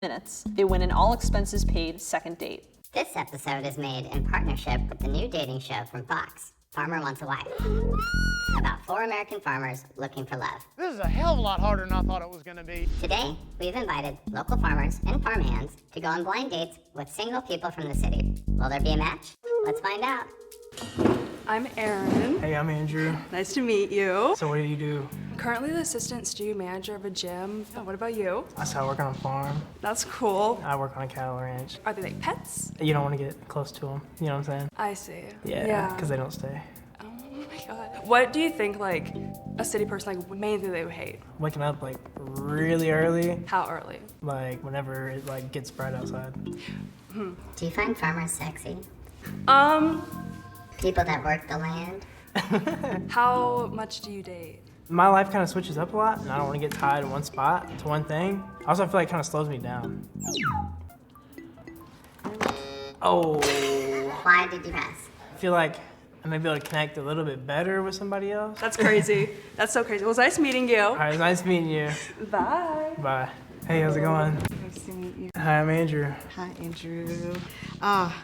minutes. They win an all expenses paid second date. This episode is made in partnership with the new dating show from Fox, Farmer Wants a Wife. About 4 American farmers looking for love. This is a hell of a lot harder than I thought it was gonna be. Today, we've invited local farmers and farmhands to go on blind dates with single people from the city. Will there be a match? Let's find out. I'm Erin. Hey, I'm Andrew. Nice to meet you. So what do you do? I'm currently the assistant studio manager of a gym. Oh, what about you? So I work on a farm. That's cool. I work on a cattle ranch. Are they like pets? You don't want to get close to them. You know what I'm saying? I see. Yeah, because they don't stay. Oh my god. What do you think like a city person like main thing they would hate? Waking up like really early. How early? Like whenever it like gets bright outside. Do you find farmers sexy? People that work the land? How much do you date? My life kind of switches up a lot, and I don't want to get tied in one spot to one thing. Also, I feel like it kind of slows me down. Oh. Why did you pass? I feel like I may be able to connect a little bit better with somebody else. That's crazy. That's so crazy. Well, it was nice meeting you. All right, it's nice meeting you. Bye. Bye. Hey, how's it going? Nice to meet you. Hi, I'm Andrew. Hi, Andrew.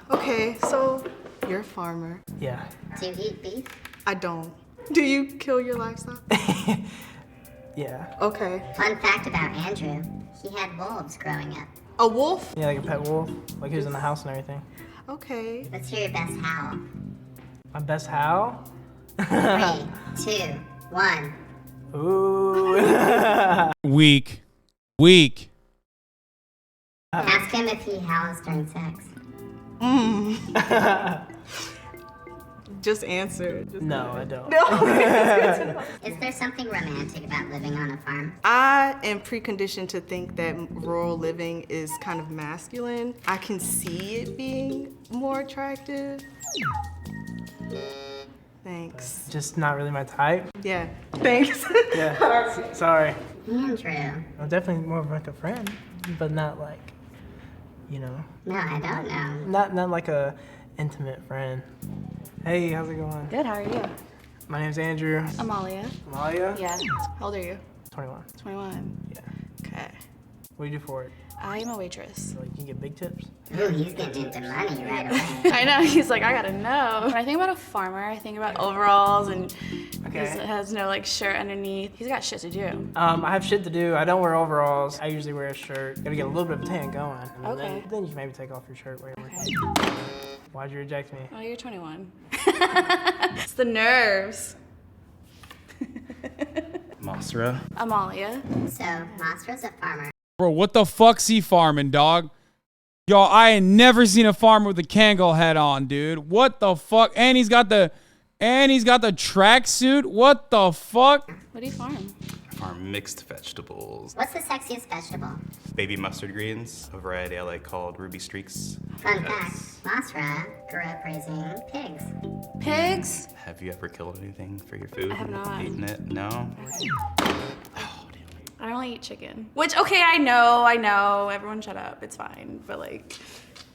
Okay, so you're a farmer. Yeah. Do you eat beef? I don't. Do you kill your livestock? Yeah. Okay. Fun fact about Andrew, he had wolves growing up. A wolf? Yeah, like a pet wolf. Like he was in the house and everything. Okay. Let's hear your best howl. My best howl? 3, 2, 1. Ooh. Weak. Ask him if he howls during sex. Just answer. Just No, I don't. Is there something romantic about living on a farm? I am preconditioned to think that rural living is kind of masculine. I can see it being more attractive. Thanks. Just not really my type. Yeah. Thanks. Yeah. Sorry. Andrew. I'm definitely more of like a friend, but not like, you know, No, I don't know. not like a intimate friend. Hey, how's it going? Good, how are you? My name's Andrew. Amalia. Amalia? Yeah. How old are you? 21. 21. Yeah. Okay. What do you do for it? I am a waitress. So, like, you can get big tips? Ooh, he's getting into money right away. I know, he's like, I gotta know. When I think about a farmer, I think about overalls and Okay. he has no like shirt underneath. He's got shit to do. I have shit to do. I don't wear overalls. I usually wear a shirt. Gotta get a little bit of tan going. And Okay. then you can maybe take off your shirt while you're working. Okay. Why'd you reject me? Oh, you're 21. It's the nerves. Masra. Amalia. So, Masra's a farmer. Bro, what the fuck's he farming, dog? Yo, I ain't never seen a farmer with a Kangol hat on, dude. What the fuck? And he's got the tracksuit. What the fuck? What do you farm? Farm mixed vegetables. What's the sexiest vegetable? Baby mustard greens, a variety I like called ruby streaks. Fun fact, Masra grew up raising pigs. Pigs? Have you ever killed anything for your food? I have not. Eaten it? No? I only eat chicken. Which, okay, I know. Everyone shut up. It's fine. But like,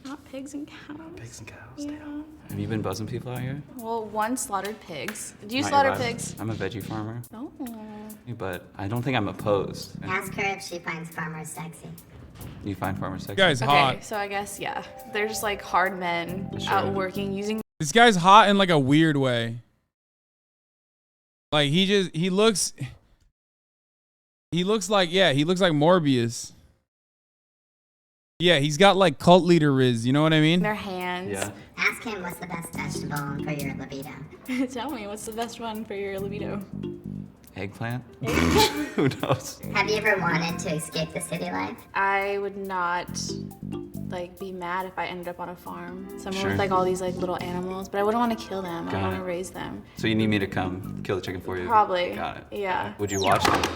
not pigs and cows. Pigs and cows. Yeah. Have you been buzzing people out here? Well, one slaughtered pigs. Do you Not slaughter your wife. pigs? I'm a veggie farmer, Oh. but I don't think I'm opposed. Ask her if she finds farmers sexy. You find farmers sexy? This guy's Okay, hot. so I guess, yeah. They're just like hard men out working, using. This guy's hot in like a weird way. Like he looks like Morbius. Yeah, he's got like cult leader riz, you know what I mean? Their hands. Yeah. Ask him what's the best vegetable for your libido. Tell me, what's the best one for your libido? Eggplant? Who knows? Have you ever wanted to escape the city life? I would not like be mad if I ended up on a farm. Somewhere Sure. with like all these like little animals, but I wouldn't want to kill them. I Got want it. to raise them. So you need me to come kill the chicken for you? Probably. Got it. Yeah. Would you watch it?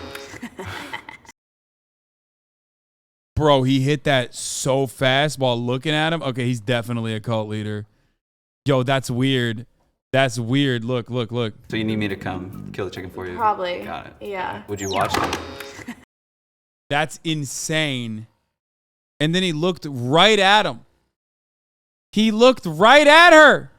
Bro, he hit that so fast while looking at him. Okay, he's definitely a cult leader. Yo, that's weird. That's weird. Look. So you need me to come kill the chicken for you? Probably. Got it. Yeah. Would you watch it? That's insane. And then he looked right at him. He looked right at her.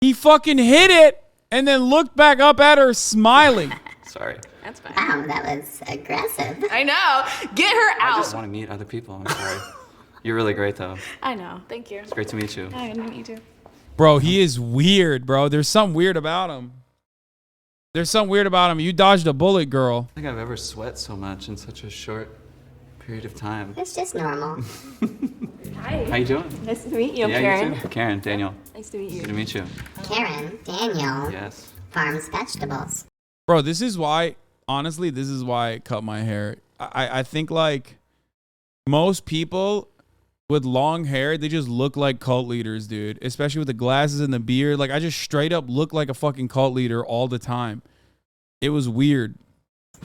He fucking hit it and then looked back up at her smiling. Sorry. That's fine. Wow, that was aggressive. I know. Get her I out. just want to meet other people. I'm sorry. You're really great, though. I know. Thank you. It's great to meet you. I meet you too. Bro, he is weird, bro. There's something weird about him. You dodged a bullet, girl. I don't think I've ever sweat so much in such a short period of time. It's just normal. Hi. How you doing? Nice to meet you. I'm Yeah, Karen. you too. Karen, Daniel. Nice to meet you. Good to meet you. Karen, Daniel, Yes. farms vegetables. Bro, this is why I cut my hair. I think like most people with long hair, they just look like cult leaders, dude. Especially with the glasses and the beard. Like I just straight up look like a fucking cult leader all the time. It was weird.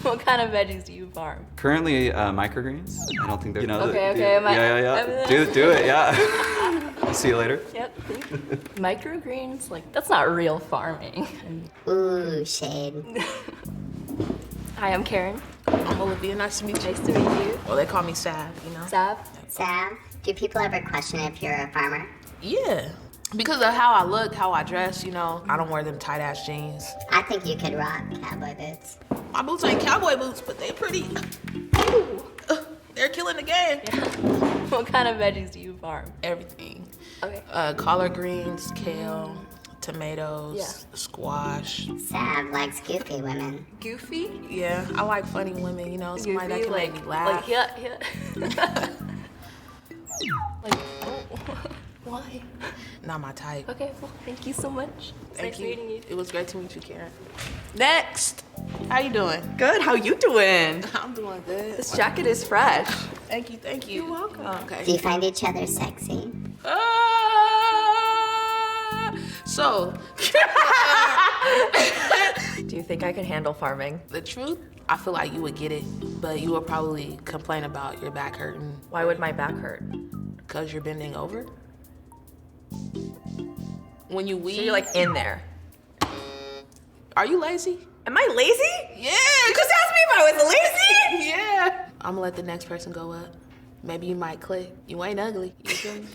What kind of veggies do you farm? Currently, microgreens. I don't think they're. You know, Okay, the, okay. Yeah. Do it. Yeah. I'll see you later. Yep. Microgreens, like that's not real farming. Ooh, shade. Hi, I'm Karen. I'm Olivia. Nice to meet you. Nice to meet you. Well, they call me Sav, you know? Sav. Sav, do people ever question if you're a farmer? Yeah. Because of how I look, how I dress, you know, I don't wear them tight-ass jeans. I think you could rock cowboy boots. My boots ain't cowboy boots, but they pretty. Ooh. They're killing the game. Yeah. What kind of veggies do you farm? Everything. Okay. Collard greens, kale, tomatoes, squash. Sav likes goofy women. Goofy? Yeah, I like funny women, you know, somebody that can like, make me laugh. Like, yeah. Like, oh, why? Not my type. Okay, well, thank you so much. Thank Nice meeting you. It was great to meet you, Karen. Next. How you doing? Good. How you doing? I'm doing good. This jacket is fresh. Thank you, thank you. You're welcome. Okay. Do you find each other sexy? So, Do you think I can handle farming? the truth, I feel like you would get it, but you would probably complain about your back hurting Why would my back hurt? because you're bending over. When you weave, So you're like in there. are you lazy? Am I lazy? Yeah. You just asked me if I was lazy? Yeah. I'm gonna let the next person go up. Maybe you might click. You ain't ugly. You feel me?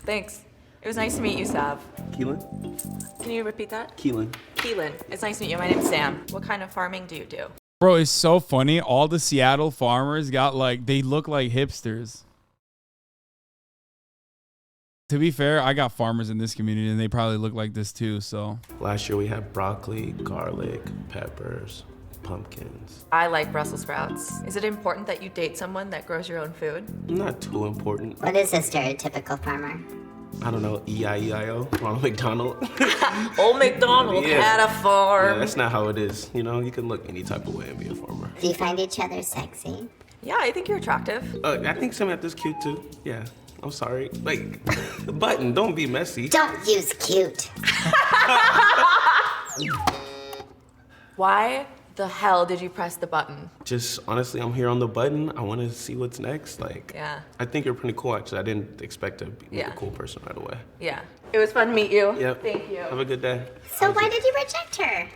Thanks. It was nice to meet you, Sav. Keelan? Can you repeat that? Keelan. Keelan. It's nice to meet you. My name's Sam. What kind of farming do you do? Bro, it's so funny. All the Seattle farmers got like, they look like hipsters. To be fair, I got farmers in this community and they probably look like this too, so. Last year we had broccoli, garlic, peppers, pumpkins. I like Brussels sprouts. Is it important that you date someone that grows your own food? Not too important. What is a stereotypical farmer? I don't know, E-I-E-I-O, Ronald McDonald. Old MacDonald had a farm. Yeah, that's not how it is. You know, you can look any type of way and be a farmer. Do you find each other sexy? Yeah, I think you're attractive. I think Samantha's cute too. Yeah, I'm sorry. Like, the button, don't be messy. Don't use cute. Why the hell did you press the button? Just, honestly, I'm here on the button. I want to see what's next. Like, Yeah. I think you're pretty cool, actually. I didn't expect to be Yeah. a cool person right away. Yeah. It was fun to meet you. Yep. Thank you. Have a good day. So why did you reject her?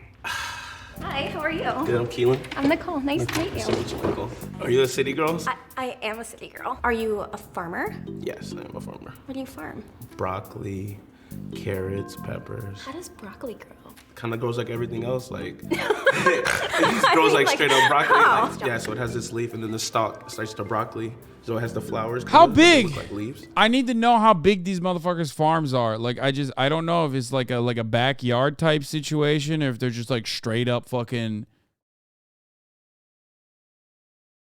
Hi, how are you? Good, I'm Keelan. I'm Nicole. Nice to meet Nice to you. meet you, Nicole. Are you a city girl? I am a city girl. Are you a farmer? Yes, I am a farmer. What do you farm? Broccoli, carrots, peppers. How does broccoli grow? Kind of grows like everything else. Like, it just grows like straight up broccoli. how? Like, yeah, so it has this leaf and then the stalk starts to broccoli. So it has the flowers. How they big? look like leaves. I need to know how big these motherfuckers' farms are. Like, I don't know if it's like a backyard type situation or if they're just like straight up fucking.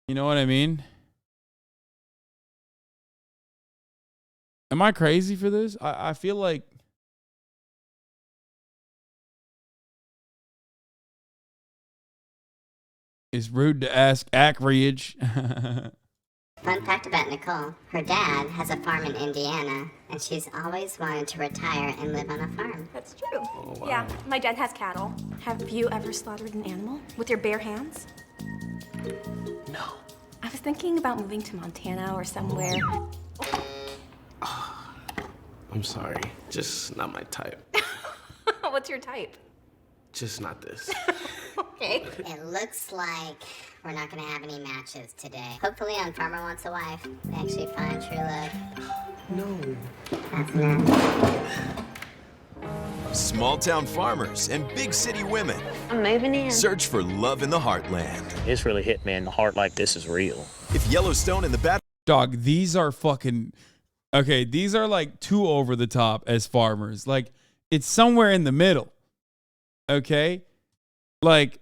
You know what I mean? Am I crazy for this? I feel like. It's rude to ask acreage. Fun fact about Nicole, her dad has a farm in Indiana, and she's always wanted to retire and live on a farm. That's true. Oh, wow. Yeah, my dad has cattle. Have you ever slaughtered an animal with your bare hands? No. I was thinking about moving to Montana or somewhere. I'm sorry. Just not my type. What's your type? Just not this. Okay. It looks like we're not gonna have any matches today. Hopefully on Farmer Wants a Wife, they actually find true love. No. That's enough. Small town farmers and big city women. I'm moving in. Search for love in the heartland. It's really hit me in the heart like this is real. If Yellowstone and the Bat... Dog, these are fucking... Okay, these are like too over the top as farmers. Like, it's somewhere in the middle. Okay? Like,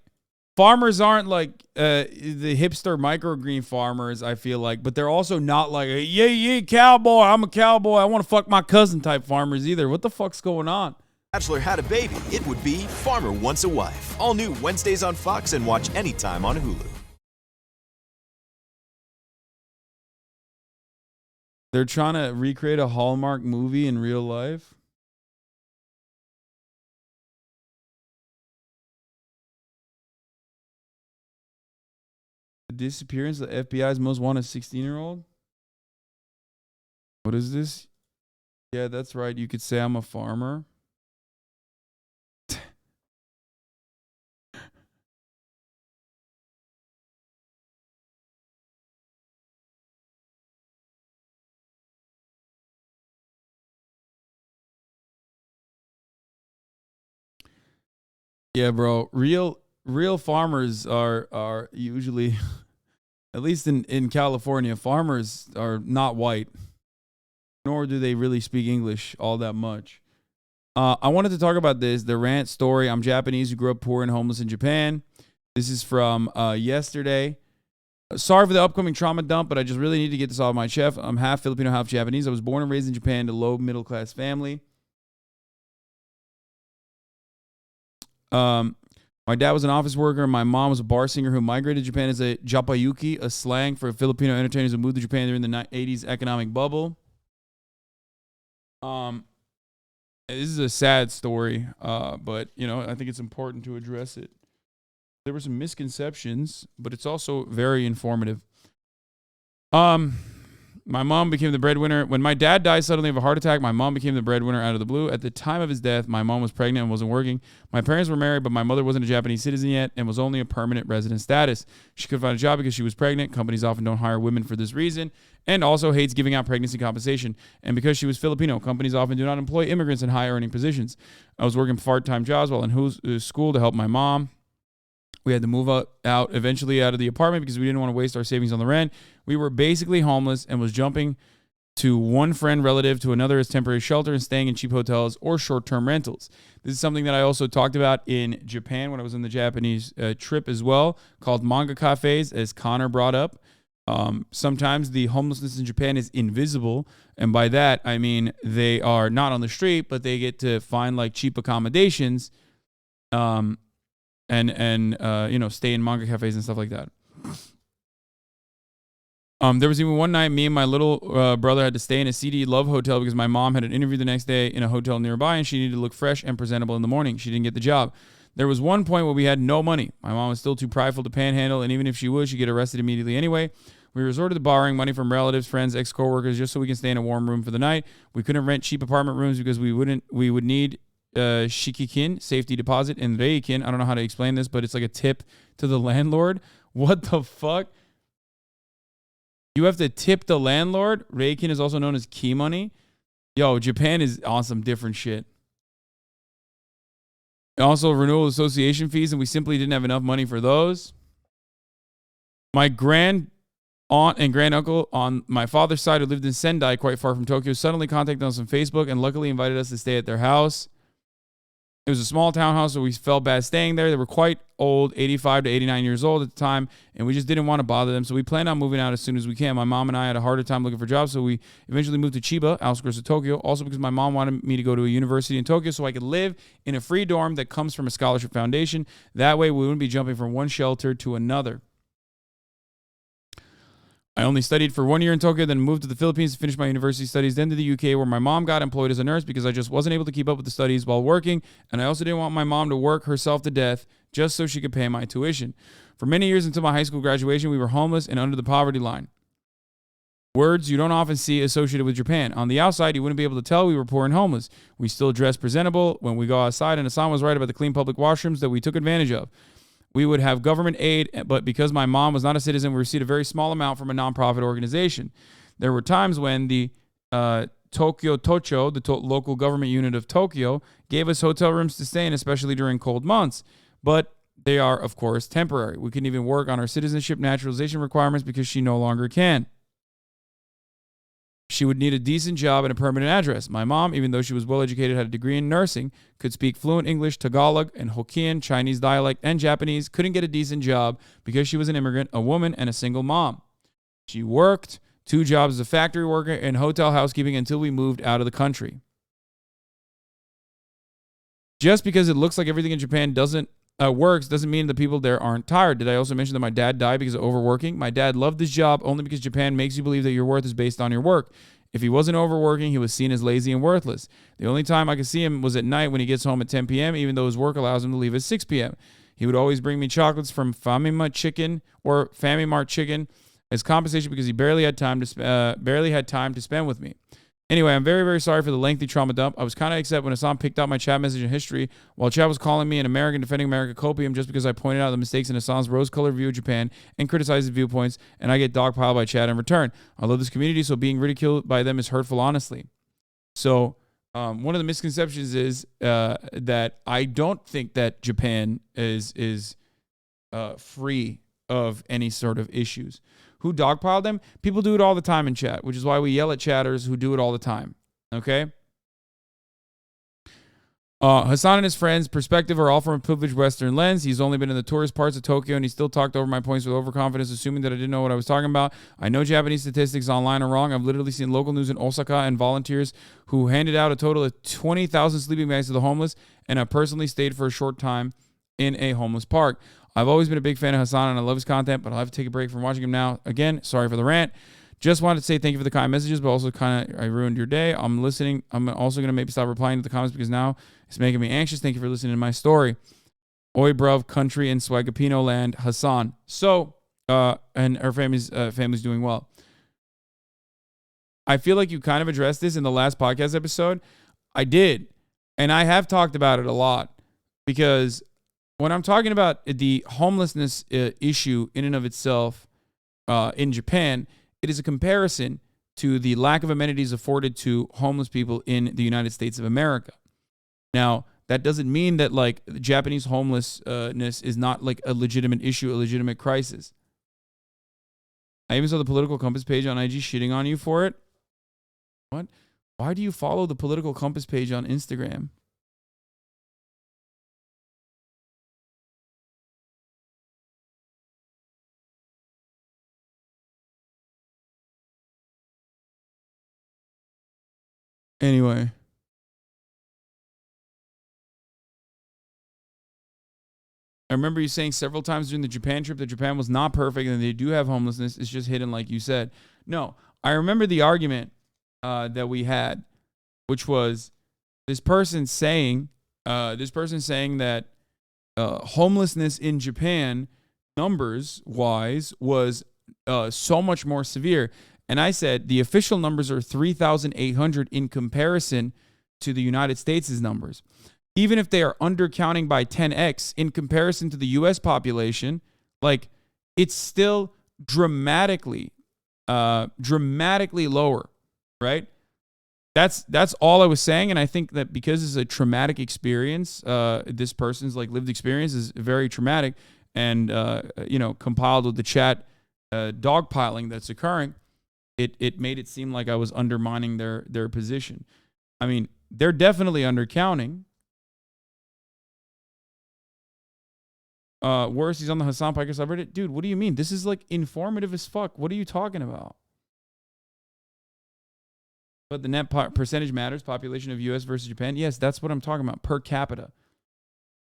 farmers aren't like the hipster microgreen farmers, I feel like, but they're also not like, yeah, cowboy, I'm a cowboy, I want to fuck my cousin type farmers either. What the fuck's going on? Bachelor had a baby. It would be Farmer Wants a Wife. All new Wednesdays on Fox and watch anytime on Hulu. They're trying to recreate a Hallmark movie in real life. The disappearance of the FBI's most wanted 16-year-old. What is this? Yeah, that's right. You could say I'm a farmer. Yeah, bro. Real farmers are usually, at least in California, farmers are not white, nor do they really speak English all that much. I wanted to talk about this, the rant story. I'm Japanese who grew up poor and homeless in Japan. This is from yesterday. Sorry for the upcoming trauma dump, but I just really need to get this off my chest. I'm half Filipino, half Japanese. I was born and raised in Japan to low middle class family. My dad was an office worker, and my mom was a bar singer who migrated to Japan as a japayuki, a slang for Filipino entertainers who moved to Japan during the 80s economic bubble. This is a sad story, but you know, I think it's important to address it. There were some misconceptions, but it's also very informative. My mom became the breadwinner. When my dad died suddenly of a heart attack, my mom became the breadwinner out of the blue. At the time of his death, my mom was pregnant and wasn't working. My parents were married, but my mother wasn't a Japanese citizen yet and was only a permanent resident status. She couldn't find a job because she was pregnant. Companies often don't hire women for this reason, and also hates giving out pregnancy compensation. And because she was Filipino, companies often do not employ immigrants in high-earning positions. I was working part-time jobs while in school to help my mom. We had to move out eventually out of the apartment because we didn't want to waste our savings on the rent. We were basically homeless and was jumping to one friend relative to another as temporary shelter and staying in cheap hotels or short-term rentals. This is something that I also talked about in Japan when I was on the Japanese trip as well, called manga cafes, as Connor brought up. Sometimes the homelessness in Japan is invisible, and by that I mean they are not on the street, but they get to find like cheap accommodations, and you know, stay in manga cafes and stuff like that. There was even one night me and my little brother had to stay in a CD Love hotel because my mom had an interview the next day in a hotel nearby and she needed to look fresh and presentable in the morning. She didn't get the job. There was one point where we had no money. My mom was still too prideful to panhandle, and even if she would, she'd get arrested immediately anyway. We resorted to borrowing money from relatives, friends, ex-coworkers just so we can stay in a warm room for the night. We couldn't rent cheap apartment rooms because we would need shikikin, safety deposit, and reikin. I don't know how to explain this, but it's like a tip to the landlord. What the fuck? You have to tip the landlord. Reikin is also known as key money. Yo, Japan is on some different shit. Also, renewal association fees, and we simply didn't have enough money for those. My grand aunt and granduncle on my father's side, who lived in Sendai, quite far from Tokyo, suddenly contacted us on Facebook and luckily invited us to stay at their house. It was a small townhouse, so we felt bad staying there. They were quite old, 85 to 89 years old at the time, and we just didn't want to bother them, so we planned on moving out as soon as we can. My mom and I had a harder time looking for jobs, so we eventually moved to Chiba, outskirts of Tokyo, also because my mom wanted me to go to a university in Tokyo so I could live in a free dorm that comes from a scholarship foundation. That way, we wouldn't be jumping from one shelter to another. I only studied for 1 year in Tokyo, then moved to the Philippines to finish my university studies, then to the UK, where my mom got employed as a nurse because I just wasn't able to keep up with the studies while working, and I also didn't want my mom to work herself to death just so she could pay my tuition. For many years until my high school graduation, we were homeless and under the poverty line. Words you don't often see associated with Japan. On the outside, you wouldn't be able to tell we were poor and homeless. We still dressed presentable when we go outside, and Hasan was right about the clean public washrooms that we took advantage of. We would have government aid, but because my mom was not a citizen, we received a very small amount from a nonprofit organization. There were times when the Tokyo Tocho, the local government unit of Tokyo, gave us hotel rooms to stay in, especially during cold months. But they are, of course, temporary. We couldn't even work on our citizenship naturalization requirements because she no longer can. She would need a decent job and a permanent address. My mom, even though she was well-educated, had a degree in nursing, could speak fluent English, Tagalog, and Hokkien, Chinese dialect, and Japanese, couldn't get a decent job because she was an immigrant, a woman, and a single mom. She worked 2 jobs as a factory worker and hotel housekeeping until we moved out of the country. Just because it looks like everything in Japan works doesn't mean the people there aren't tired. Did I also mention that my dad died because of overworking? My dad loved this job only because Japan makes you believe that your worth is based on your work. If he wasn't overworking, he was seen as lazy and worthless. The only time I could see him was at night when he gets home at 10 p.m., even though his work allows him to leave at 6 p.m. He would always bring me chocolates from Family Mart chicken as compensation because he barely had time to spend with me. Anyway, I'm very, very sorry for the lengthy trauma dump. I was kind of upset when Hasan picked out my chat message in history while chat was calling me an American defending America copium just because I pointed out the mistakes in Hasan's rose-colored view of Japan and criticized his viewpoints, and I get dogpiled by chat in return. I love this community, so being ridiculed by them is hurtful, honestly. So one of the misconceptions is that I don't think that Japan is free of any sort of issues. Who dogpiled them? People do it all the time in chat, which is why we yell at chatters who do it all the time. Okay? Hasan and his friends' perspective are all from a privileged Western lens. He's only been in the tourist parts of Tokyo, and he still talked over my points with overconfidence, assuming that I didn't know what I was talking about. I know Japanese statistics online are wrong. I've literally seen local news in Osaka and volunteers who handed out a total of 20,000 sleeping bags to the homeless, and I personally stayed for a short time in a homeless park. I've always been a big fan of Hasan, and I love his content, but I'll have to take a break from watching him now. Again, sorry for the rant. Just wanted to say thank you for the kind messages, but also kind of I ruined your day. I'm listening. I'm also going to maybe stop replying to the comments because now it's making me anxious. Thank you for listening to my story. Oi, bruv, country in Swagapino land, Hasan. So, and her family's doing well. I feel like you kind of addressed this in the last podcast episode. I did, and I have talked about it a lot because when I'm talking about the homelessness issue in and of itself in Japan, it is a comparison to the lack of amenities afforded to homeless people in the United States of America. Now, that doesn't mean that like Japanese homelessness is not like a legitimate issue, a legitimate crisis. I even saw the Political Compass page on IG shitting on you for it. What? Why do you follow the Political Compass page on Instagram? Anyway. I remember you saying several times during the Japan trip that Japan was not perfect and they do have homelessness. It's just hidden like you said. No, I remember the argument that we had, which was this person saying that homelessness in Japan, numbers-wise, was so much more severe. And I said the official numbers are 3,800 in comparison to the United States' numbers. Even if they are undercounting by 10x in comparison to the U.S. population, like it's still dramatically lower, right? That's all I was saying, and I think that because it's a traumatic experience, this person's like lived experience is very traumatic, and compiled with the chat dogpiling that's occurring. It made it seem like I was undermining their position. I mean, they're definitely undercounting. Worse, he's on the HasanPiker subreddit. Dude, what do you mean? This is like informative as fuck. What are you talking about? But the net percentage matters. Population of U.S. versus Japan. Yes, that's what I'm talking about. Per capita.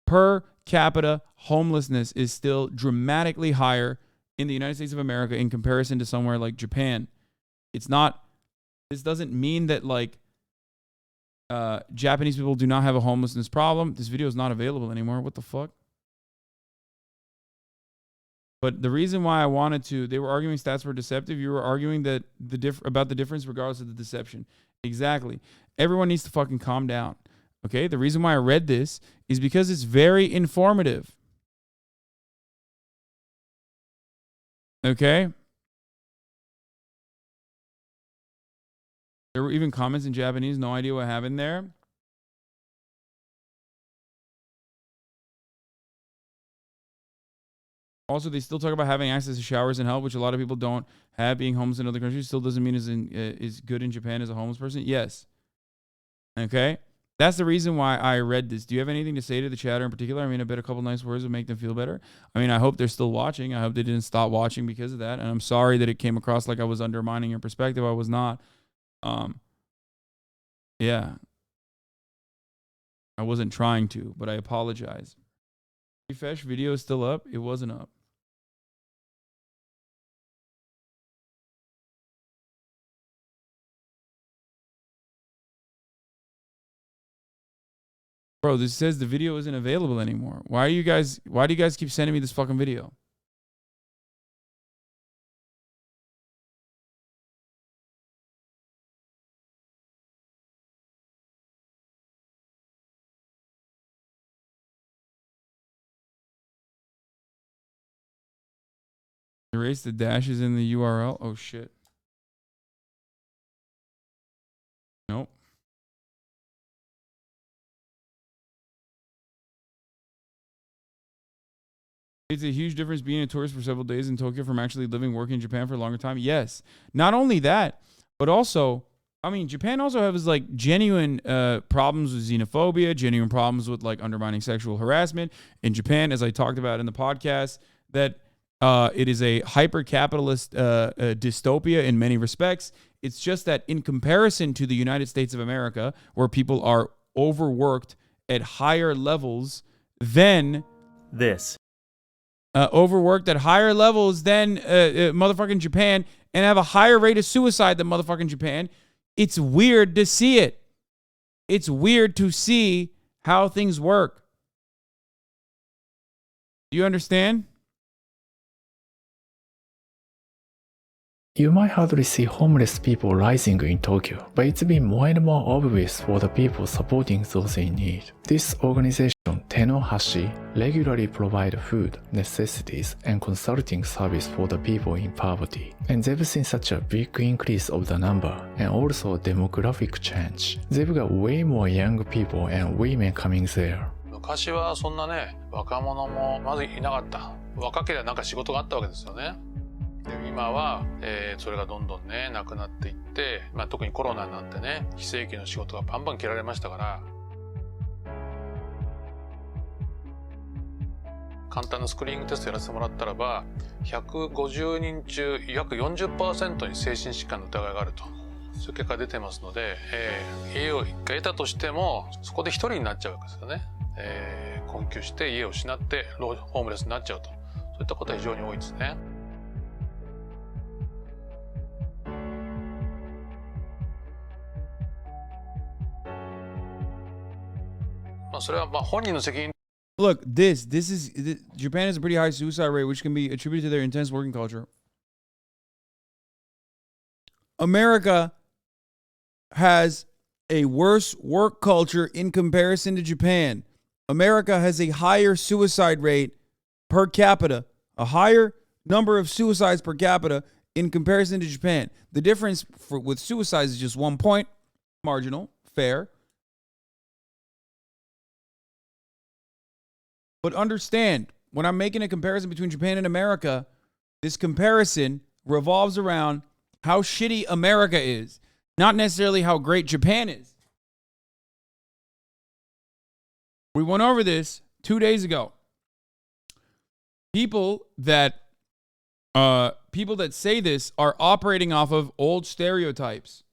Per capita homelessness is still dramatically higher in the United States of America in comparison to somewhere like Japan. It's not, this doesn't mean that like Japanese people do not have a homelessness problem. This video is not available anymore. What the fuck? But the reason why I wanted to, they were arguing stats were deceptive. You were arguing that about the difference regardless of the deception. Exactly. Everyone needs to fucking calm down. Okay? The reason why I read this is because it's very informative. Okay? There were even comments in Japanese. No idea what happened there. Also, they still talk about having access to showers and help, which a lot of people don't have. Being homeless in other countries still doesn't mean is good in Japan as a homeless person. Yes. Okay. That's the reason why I read this. Do you have anything to say to the chatter in particular? I mean, I bet a couple nice words would make them feel better. I mean, I hope they're still watching. I hope they didn't stop watching because of that. And I'm sorry that it came across like I was undermining your perspective. I was not. Yeah. I wasn't trying to, but I apologize. Refresh video is still up. It wasn't up. Bro, this says the video isn't available anymore. Why do you guys keep sending me this fucking video? Erase the dashes in the URL. Oh shit. Nope. It's a huge difference being a tourist for several days in Tokyo from actually living, working in Japan for a longer time. Yes. Not only that, but also, I mean, Japan also has like genuine problems with xenophobia, genuine problems with like undermining sexual harassment. In Japan, as I talked about in the podcast, that it is a hyper-capitalist dystopia in many respects. It's just that in comparison to the United States of America, where people are overworked at higher levels than this. Overworked at higher levels than motherfucking Japan and have a higher rate of suicide than motherfucking Japan. It's weird to see it. It's weird to see how things work. Do you understand? You might hardly see homeless people rising in Tokyo, but it's been more and more obvious for the people supporting those in need. This organization, Tenohashi, regularly provide food, necessities, and consulting service for the people in poverty. And they've seen such a big increase of the number, and also demographic change. They've got way more young people and women coming there. 昔はそんなね、若者もまずいなかった。若ければなんか仕事があったわけですよね。で今は、それがどんどんねなくなっていって、特にコロナになってね非正規の仕事がバンバン切られましたから簡単なスクリーニングテストやらせてもらったらば150人中約 40% に精神疾患の疑いがあるとそういう結果が出てますので、家を一回得たとしてもそこで一人になっちゃうわけですよね、困窮して家を失ってホームレスになっちゃうとそういったことは非常に多いですね。Look, Japan has a pretty high suicide rate, which can be attributed to their intense working culture. America has a worse work culture in comparison to Japan. America has a higher suicide rate per capita, a higher number of suicides per capita in comparison to Japan. The difference with suicides is just 1 point, marginal, fair. But understand, when I'm making a comparison between Japan and America, this comparison revolves around how shitty America is, not necessarily how great Japan is. We went over this 2 days ago. People that say this are operating off of old stereotypes.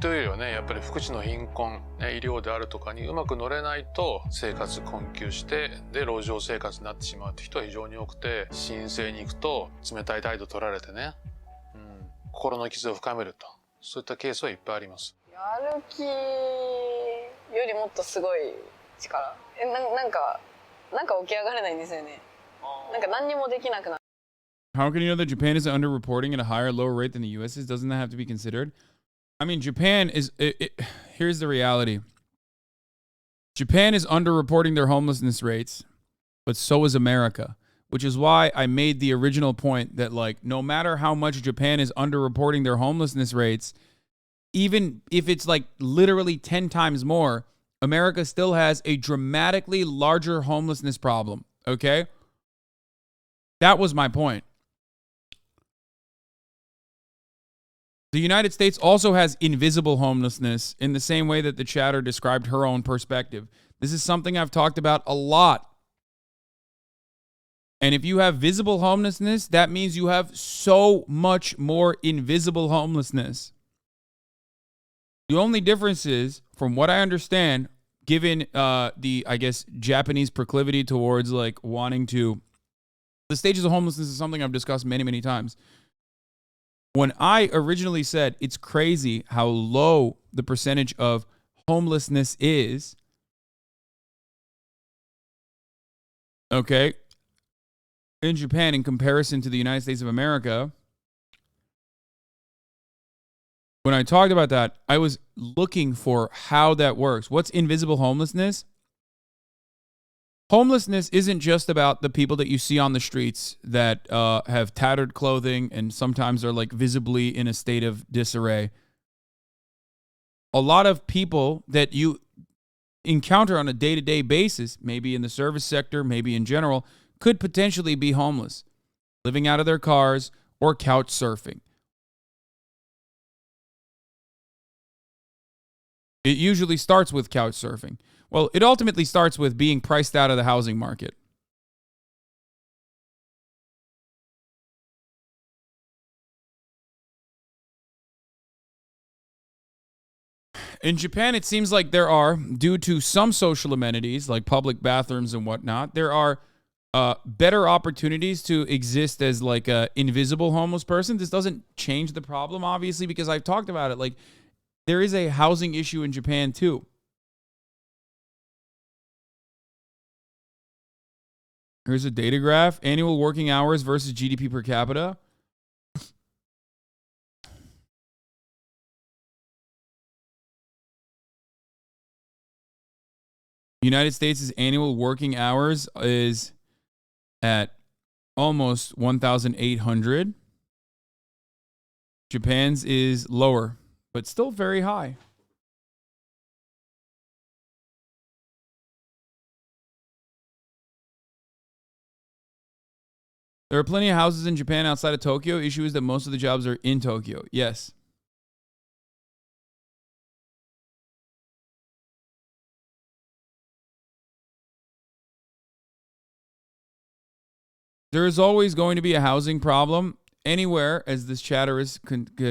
というよりはね、やっぱり福祉の貧困、医療であるとかにうまく乗れないと生活困窮してで路上生活になってしまうという人は非常に多くて申請に行くと冷たい態度取られてね、心の傷を深めるとそういったケースはいっぱいあります。やる気よりもっとすごい力なんか起き上がれないんですよね。なんか何にもできなくなる。 How can you know that Japan is underreporting at a higher, lower rate than the U.S. is? Doesn't that have to be considered? I mean, Japan is... here's the reality. Japan is underreporting their homelessness rates, but so is America. which is why I made the original point that, like, no matter how much Japan is underreporting their homelessness rates, even if it's like literally 10 times more, America still has a dramatically larger homelessness problem. Okay? That was my point. The United States also has invisible homelessness in the same way that the chatter described her own perspective. This is something I've talked about a lot. And if you have visible homelessness, that means you have so much more invisible homelessness. The only difference is, from what I understand, given the, I guess, Japanese proclivity towards like wanting to, the stages of homelessness is something I've discussed many, many times. When I originally said it's crazy how low the percentage of homelessness is, okay, in Japan in comparison to the United States of America, when I talked about that, I was looking for how that works. What's invisible homelessness? Homelessness isn't just about the people that you see on the streets that have tattered clothing and sometimes are like visibly in a state of disarray. A lot of people that you encounter on a day-to-day basis, maybe in the service sector, maybe in general, could potentially be homeless, living out of their cars or couch surfing. It usually starts with couch surfing. Well, it ultimately starts with being priced out of the housing market. In Japan, it seems like there are, due to some social amenities like public bathrooms and whatnot, there are better opportunities to exist as like an invisible homeless person. This doesn't change the problem, obviously, because I've talked about it. Like, there is a housing issue in Japan too. Here's a data graph. Annual working hours versus GDP per capita. United States' annual working hours is at almost 1,800. Japan's is lower, but still very high. There are plenty of houses in Japan outside of Tokyo. Issue is that most of the jobs are in Tokyo. Yes. There is always going to be a housing problem anywhere, as this chatter is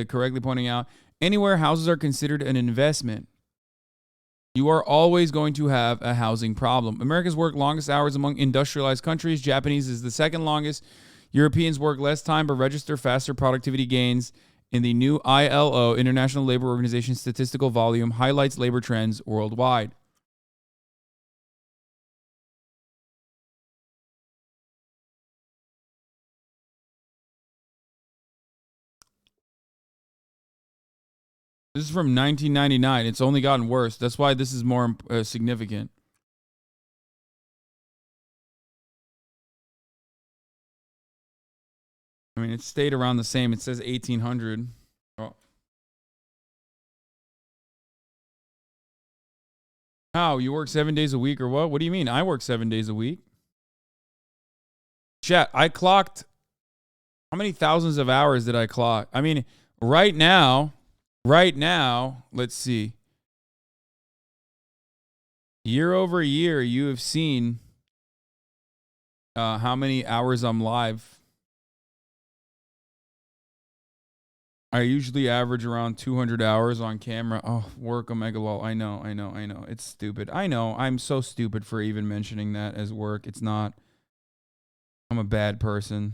correctly pointing out. Anywhere houses are considered an investment, you are always going to have a housing problem. Americans work longest hours among industrialized countries. Japanese is the second longest. Europeans work less time but register faster productivity gains. In the new ILO, International Labor Organization statistical volume, highlights labor trends worldwide. This is from 1999. It's only gotten worse. That's why this is more significant. I mean, it stayed around the same. It says 1,800. Oh. How? You work 7 days a week or what? What do you mean? I work 7 days a week. Chat, I clocked... How many thousands of hours did I clock? I mean, right now, let's see. Year over year, you have seen how many hours I'm live. I usually average around 200 hours on camera. Oh, work a megalol. I know. It's stupid. I know. I'm so stupid for even mentioning that as work. It's not. I'm a bad person.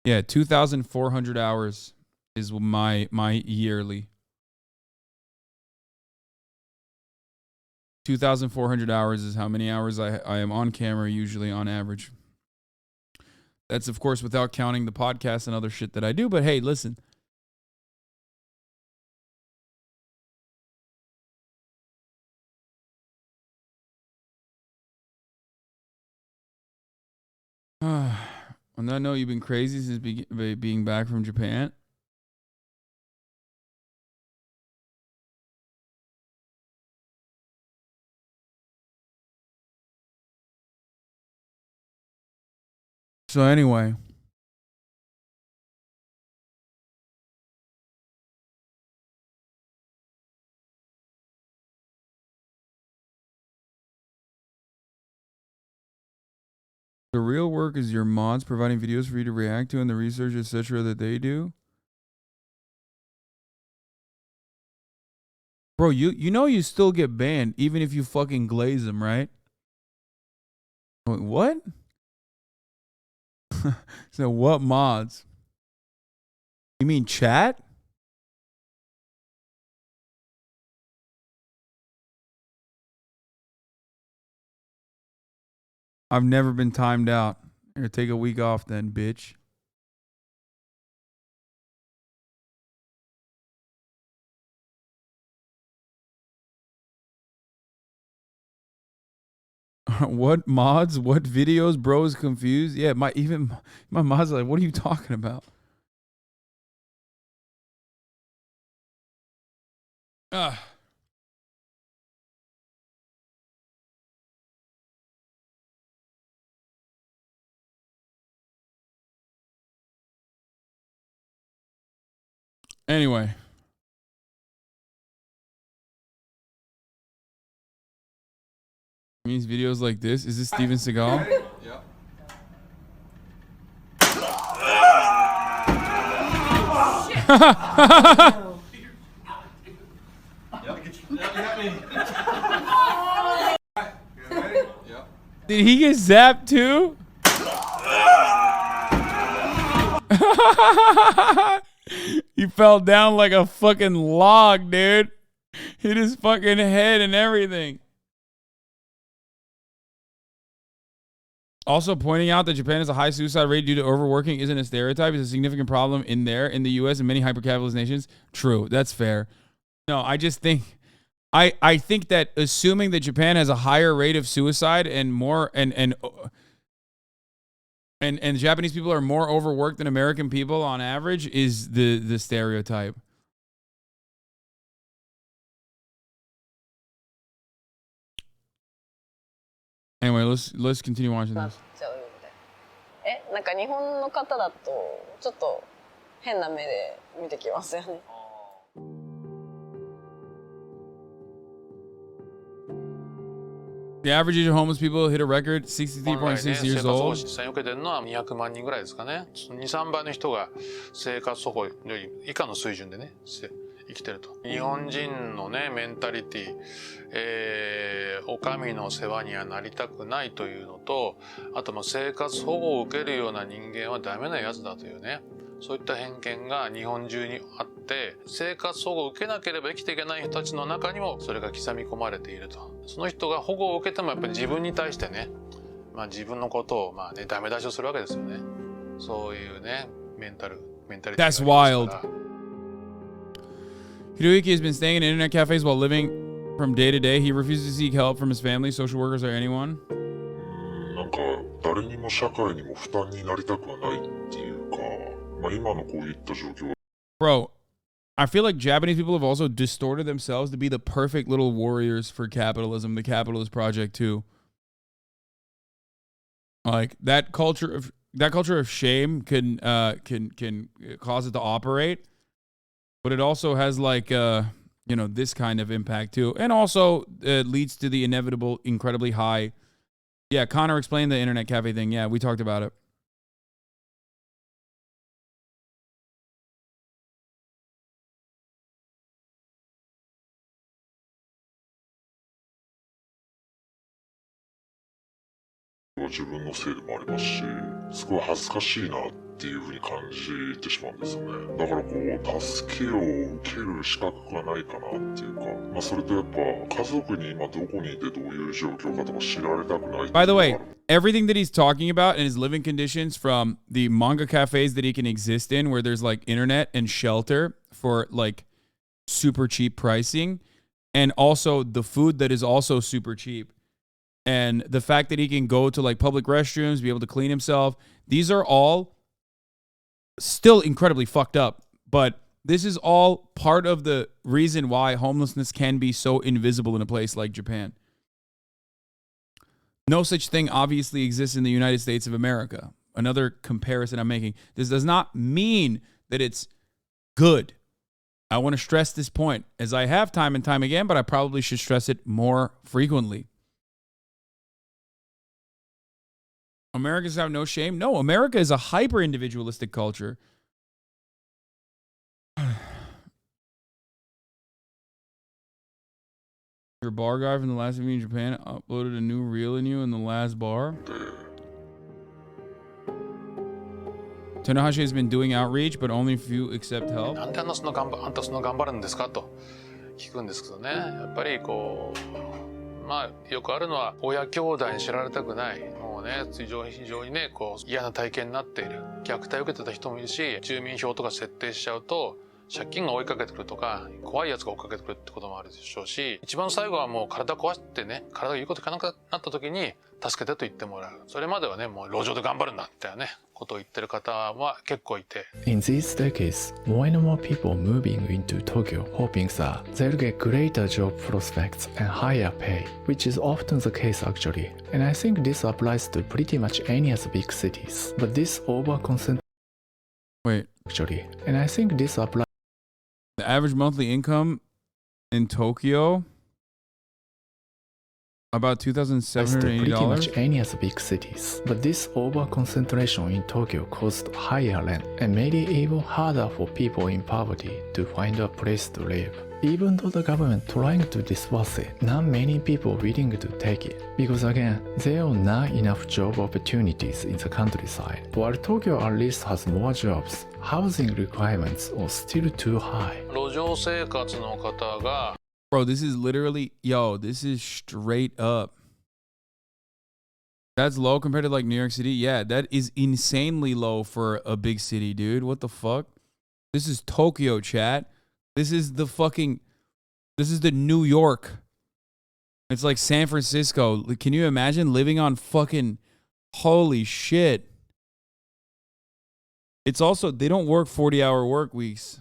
Yeah, 2,400 hours is my yearly. 2,400 hours is how many hours I am on camera usually on average. That's, of course, without counting the podcast and other shit that I do. But hey, listen. On that note, you've been crazy since being back from Japan. So anyway. The real work is your mods providing videos for you to react to and the research, etc. that they do. Bro, you know you still get banned even if you fucking glaze them, right? Wait, what? So what mods? You mean chat? I've never been timed out. Here, take a week off then, bitch. What mods? What videos? Bro is confused. Yeah, my mods are like, what are you talking about? Anyway. Means videos like this. Is this Steven Seagal? Yeah. Did he get zapped too? He fell down like a fucking log, dude. Hit his fucking head and everything. Also pointing out that Japan has a high suicide rate due to overworking isn't a stereotype. It's a significant problem in the US and many hyper-capitalist nations. True, that's fair. No, I just think I think that assuming that Japan has a higher rate of suicide and more and Japanese people are more overworked than American people on average is the stereotype. Anyway, let's continue watching this. なんか日本の方だとちょっと変な目で見てきますよね。The average age of homeless people hit a record 63.6 years old. 生活保護を受けてるのは200万人ぐらいですかね。2、3倍の人が生活保護より以下の水準でね、生きてると。日本人のね、メンタリティ、お上の世話にはなりたくないというのと、あと生活保護を受けるような人間はダメなやつだというね、そういった偏見が日本中にあって、生活保護を受けなければ生きていけない人たちの中にもそれが刻み込まれていると。その人が保護を受けてもやっぱり自分に対してね、自分のことをダメ出しをするわけですよね。そういうね、メンタリティ。That's wild. Hiroyuki has been staying in internet cafes while living from day to day. He refuses to seek help from his family, social workers, or anyone. なんか誰にも社会にも負担になりたくはないっていうか、今のこういった状況。Bro, I feel like Japanese people have also distorted themselves to be the perfect little warriors for capitalism, the capitalist project too. Like that culture of shame can cause it to operate, but it also has like this kind of impact too, and also leads to the inevitable incredibly high. Yeah, Connor explained the internet cafe thing. Yeah, we talked about it. Bro, By the way, everything that he's talking about and his living conditions, from the manga cafes that he can exist in where there's like internet and shelter for like super cheap pricing, and also the food that is also super cheap. and the fact that he can go to like public restrooms, be able to clean himself, these are all still incredibly fucked up. But this is all part of the reason why homelessness can be so invisible in a place like Japan. No such thing obviously exists in the United States of America. Another comparison I'm making. This does not mean that it's good. I want to stress this point, as I have time and time again, but I probably should stress it more frequently. Americans have no shame? No, America is a hyper-individualistic culture. Your bar guy from the last video in Japan uploaded a new reel in you in the last bar. Tanahashi has been doing outreach, but only few accept help. なんであんたその頑張るんですかと聞くんですけどね。やっぱりこう、まあよくあるのは親兄弟に知られたくない。もうね、非常にね、こう嫌な体験になっている。虐待を受けてた人もいるし、住民票とか設定しちゃうと、借金が追いかけてくるとか、怖いやつが追いかけてくるってこともあるでしょうし、一番最後はもう体壊してね、体が言うこと聞かなくなった時に、助けてと言ってもらう。それまではね、もう路上で頑張るんだみたいなね、ことを言ってる方は結構いて。In these decades, more and more people moving into Tokyo hoping that they'll get greater job prospects and higher pay, which is often the case actually. And I think this applies to pretty much any of the big cities. But this overconcentration actually, and I think this applies. The average monthly income in Tokyo about $2,780. Pretty much any of the big cities. But this over-concentration in Tokyo caused higher rent and made it even harder for people in poverty to find a place to live. Even though the government trying to disperse it, not many people willing to take it. Because again, there are not enough job opportunities in the countryside. While Tokyo at least has more jobs, housing requirements are still too high. 路上生活の方が Bro, this is literally, this is straight up. That's low compared to like New York City. Yeah, that is insanely low for a big city, dude. What the fuck? This is Tokyo, chat. This is the New York. It's like San Francisco. Can you imagine living on fucking, holy shit. It's also, they don't work 40-hour work weeks.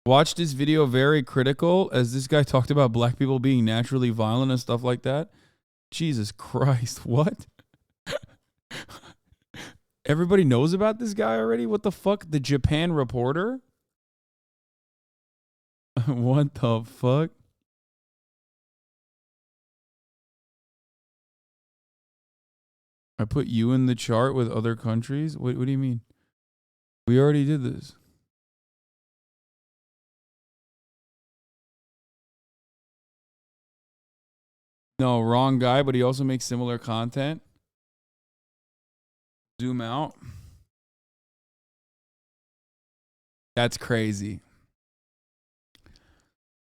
Watch this video, very critical, as this guy talked about black people being naturally violent and stuff like that. Jesus Christ, what? Everybody knows about this guy already? What the fuck? The Japan reporter? What the fuck? I put you in the chart with other countries? What do you mean? We already did this. No, wrong guy, but he also makes similar content. Zoom out. That's crazy.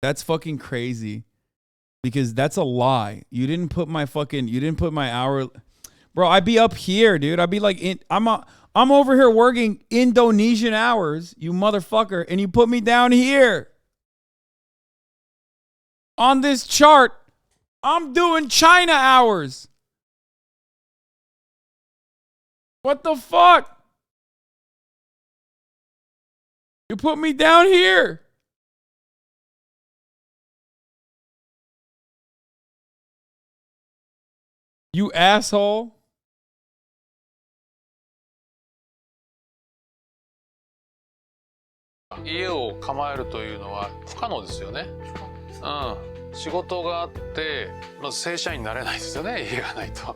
That's fucking crazy. Because that's a lie. You didn't put my hour. Bro, I'd be up here, dude. I'd be like, I'm over here working Indonesian hours, you motherfucker, and you put me down here. On this chart, I'm doing China hours. What the fuck? You put me down here. You asshole.家を構えるというのは不可能ですよね。うん。仕事があってまず正社員になれないですよね。家がないと。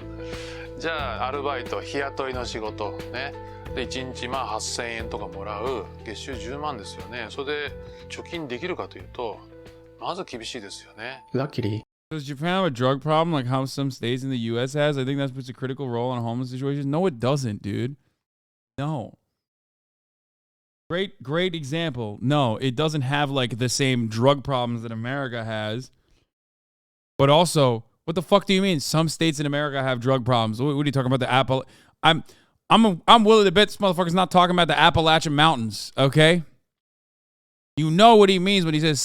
じゃあアルバイト、日雇いの仕事ね。で1日8,000円とかもらう月収10万ですよね。それで貯金できるかというとまず厳しいですよね。Luckily. Does Japan have a drug problem like how some states in the U.S. has? I think that puts a critical role in homeless situations. No, it doesn't, dude. No. Great example. No, it doesn't have like the same drug problems that America has. But also, what the fuck do you mean? Some states in America have drug problems. What are you talking about? The Apple? I'm willing to bet this motherfucker's not talking about the Appalachian Mountains. Okay. You know what he means when he says